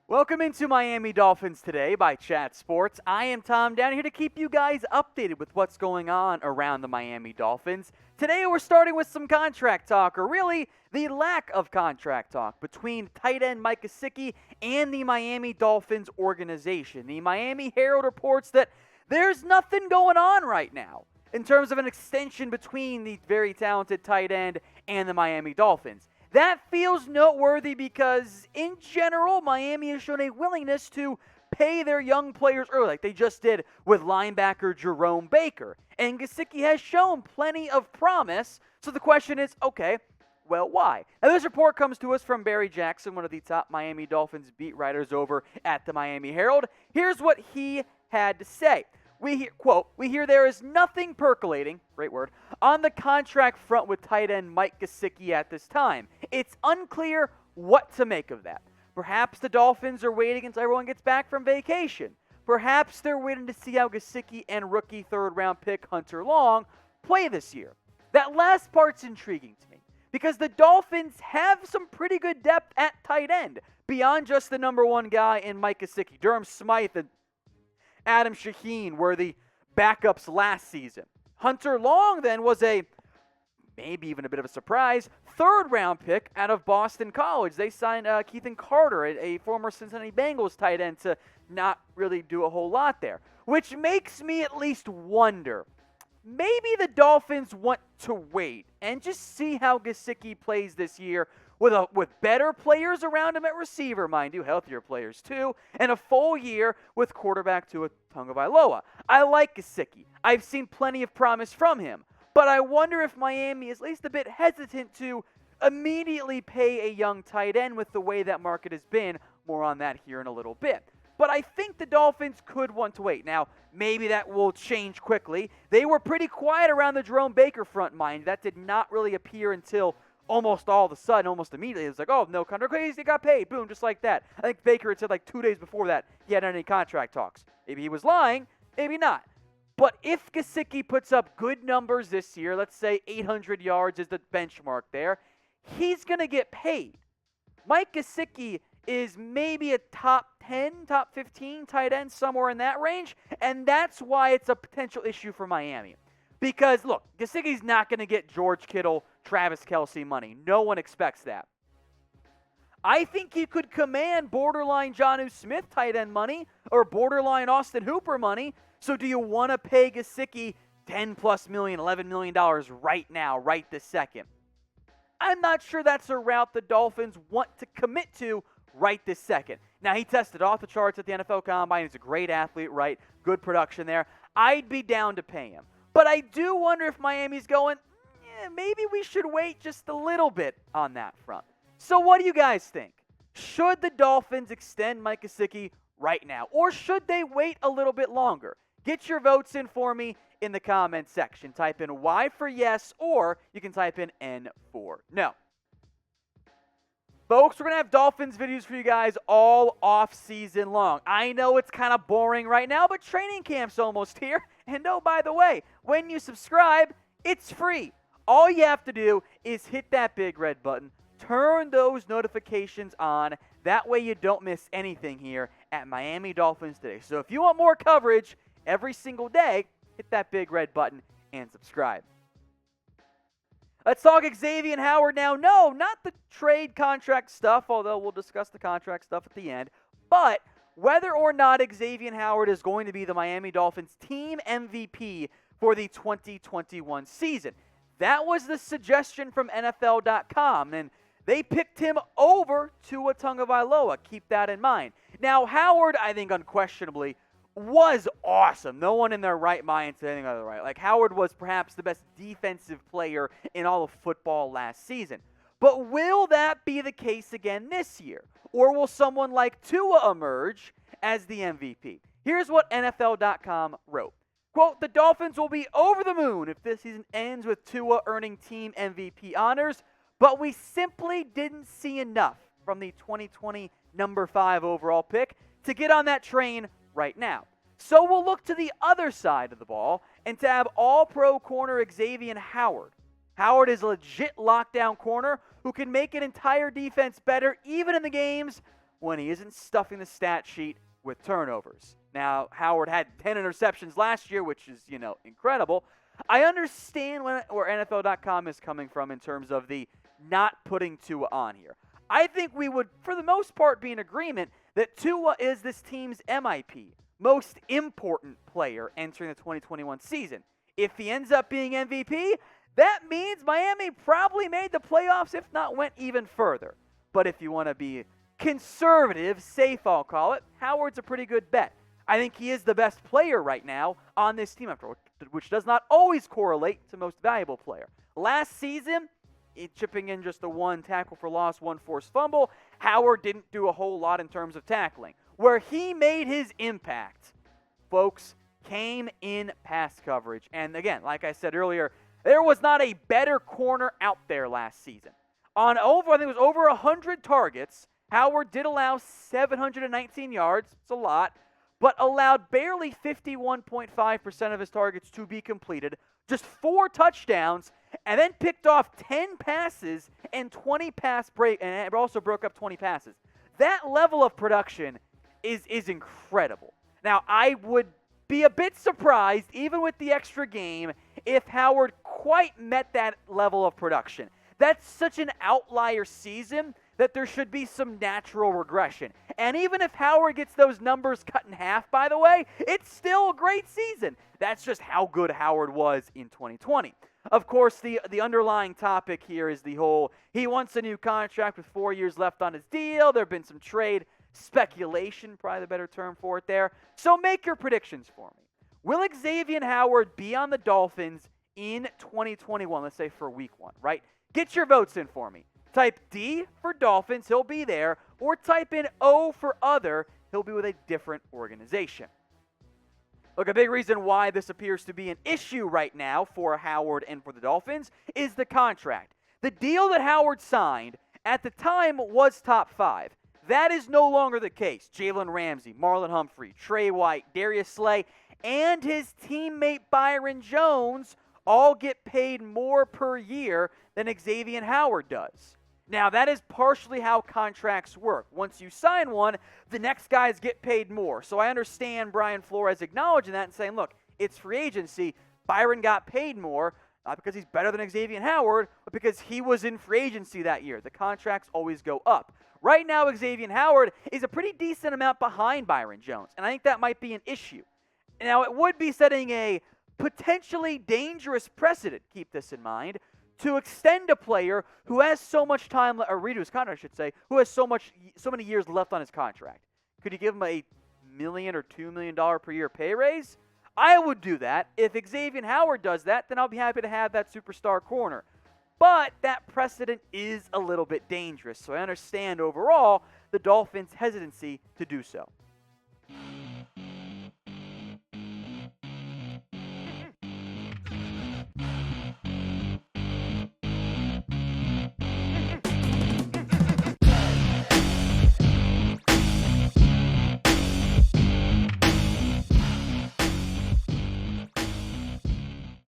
Welcome into Miami Dolphins Today by Chat Sports. I am Tom Downey here to keep you guys updated with what's going on around the Miami Dolphins. Today we're starting with some contract talk, or really the lack of contract talk between tight end Mike Gesicki and the Miami Dolphins organization. The Miami Herald reports that there's nothing going on right now in terms of an extension between the very talented tight end and the Miami Dolphins. That feels noteworthy because, in general, Miami has shown a willingness to pay their young players early, like they just did with linebacker Jerome Baker. And Gesicki has shown plenty of promise, so the question is, okay, well, why? Now, this report comes to us from Barry Jackson, one of the top Miami Dolphins beat writers over at the Miami Herald. Here's what he had to say. We hear there is nothing percolating, great word, on the contract front with tight end Mike Gesicki at this time. It's unclear what to make of that. Perhaps the Dolphins are waiting until everyone gets back from vacation. Perhaps they're waiting to see how Gesicki and rookie third-round pick Hunter Long play this year. That last part's intriguing to me because the Dolphins have some pretty good depth at tight end beyond just the number one guy in Mike Gesicki. Durham Smythe and Adam Shaheen were the backups last season. Hunter Long then was maybe even a bit of a surprise, third-round pick out of Boston College. They signed Keithan Carter, a former Cincinnati Bengals tight end, to not really do a whole lot there, which makes me at least wonder, maybe the Dolphins want to wait and just see how Gesicki plays this year with better players around him at receiver, mind you, healthier players too, and a full year with quarterback Tua Tagovailoa. I like Gesicki. I've seen plenty of promise from him, but I wonder if Miami is at least a bit hesitant to immediately pay a young tight end with the way that market has been. More on that here in a little bit. But I think the Dolphins could want to wait. Now, maybe that will change quickly. They were pretty quiet around the Jerome Baker front, mind. That did not really appear until almost all of a sudden, almost immediately. It was like, oh, no contract, he got paid. Boom, just like that. I think Baker had said like 2 days before that he hadn't had any contract talks. Maybe he was lying, maybe not. But if Gesicki puts up good numbers this year, let's say 800 yards is the benchmark there, he's going to get paid. Mike Gesicki is maybe a top 10, top 15 tight end, somewhere in that range, and that's why it's a potential issue for Miami. Because, look, Gesicki's not going to get George Kittle, Travis Kelce money. No one expects that. I think he could command borderline Jonnu Smith tight end money or borderline Austin Hooper money. So do you want to pay Gesicki $10+ million, $11 million right now, right this second? I'm not sure that's a route the Dolphins want to commit to right this second. Now, he tested off the charts at the NFL Combine. He's a great athlete, right? Good production there. I'd be down to pay him. But I do wonder if Miami's going, maybe we should wait just a little bit on that front. So what do you guys think? Should the Dolphins extend Mike Gesicki right now? Or should they wait a little bit longer? Get your votes in for me in the comment section. Type in Y for yes, or you can type in N for no. Folks, we're going to have Dolphins videos for you guys all off season long. I know it's kind of boring right now, but training camp's almost here. And oh, by the way, when you subscribe, it's free. All you have to do is hit that big red button, turn those notifications on. That way you don't miss anything here at Miami Dolphins Today. So if you want more coverage every single day, hit that big red button and subscribe. Let's talk Xavien Howard now. No, not the trade contract stuff, although we'll discuss the contract stuff at the end. But whether or not Xavien Howard is going to be the Miami Dolphins team MVP for the 2021 season. That was the suggestion from NFL.com, and they picked him over Tua Tagovailoa. Keep that in mind. Now, Howard, I think unquestionably, was awesome. No one in their right mind said anything otherwise. Like, Howard was perhaps the best defensive player in all of football last season. But will that be the case again this year? Or will someone like Tua emerge as the MVP? Here's what NFL.com wrote. Quote, the Dolphins will be over the moon if this season ends with Tua earning team MVP honors, but we simply didn't see enough from the 2020 number 5 overall pick to get on that train right now. So we'll look to the other side of the ball and to have all-pro corner Xavien Howard. Howard is a legit lockdown corner who can make an entire defense better even in the games when he isn't stuffing the stat sheet with turnovers. Now, Howard had 10 interceptions last year, which is, incredible. I understand where NFL.com is coming from in terms of the not putting Tua on here. I think we would, for the most part, be in agreement that Tua is this team's MIP, most important player entering the 2021 season. If he ends up being MVP, that means Miami probably made the playoffs, if not went even further. But if you want to be conservative, safe I'll call it, Howard's a pretty good bet. I think he is the best player right now on this team, which does not always correlate to most valuable player. Last season, chipping in just the one tackle for loss, one forced fumble, Howard didn't do a whole lot in terms of tackling. Where he made his impact, folks, came in pass coverage. And again, like I said earlier, there was not a better corner out there last season. I think it was over 100 targets, Howard did allow 719 yards. It's a lot. But allowed barely 51.5% of his targets to be completed, just 4 touchdowns, and then picked off 10 passes and 20 pass break, and also broke up 20 passes. That level of production is incredible. Now, I would be a bit surprised, even with the extra game, if Howard quite met that level of production. That's such an outlier season that there should be some natural regression. And even if Howard gets those numbers cut in half, by the way, it's still a great season. That's just how good Howard was in 2020. Of course, the underlying topic here is the whole, he wants a new contract with 4 years left on his deal. There have been some trade speculation, probably the better term for it there. So make your predictions for me. Will Xavien Howard be on the Dolphins in 2021? Let's say for week 1, right? Get your votes in for me. Type D for Dolphins, he'll be there, or type in O for other, he'll be with a different organization. Look, a big reason why this appears to be an issue right now for Howard and for the Dolphins is the contract. The deal that Howard signed at the time was top 5. That is no longer the case. Jalen Ramsey, Marlon Humphrey, Trey White, Darius Slay, and his teammate Byron Jones all get paid more per year than Xavien Howard does. Now, that is partially how contracts work. Once you sign one, the next guys get paid more. So I understand Brian Flores acknowledging that and saying, look, it's free agency. Byron got paid more, not because he's better than Xavien Howard, but because he was in free agency that year. The contracts always go up. Right now, Xavien Howard is a pretty decent amount behind Byron Jones, and I think that might be an issue. Now, it would be setting a potentially dangerous precedent, keep this in mind, to extend a player who has so much time, or redo his contract, I should say, who has so many years left on his contract. Could you give him $1 million or $2 million per year pay raise? I would do that. If Xavien Howard does that, then I'll be happy to have that superstar corner. But that precedent is a little bit dangerous, so I understand overall the Dolphins' hesitancy to do so.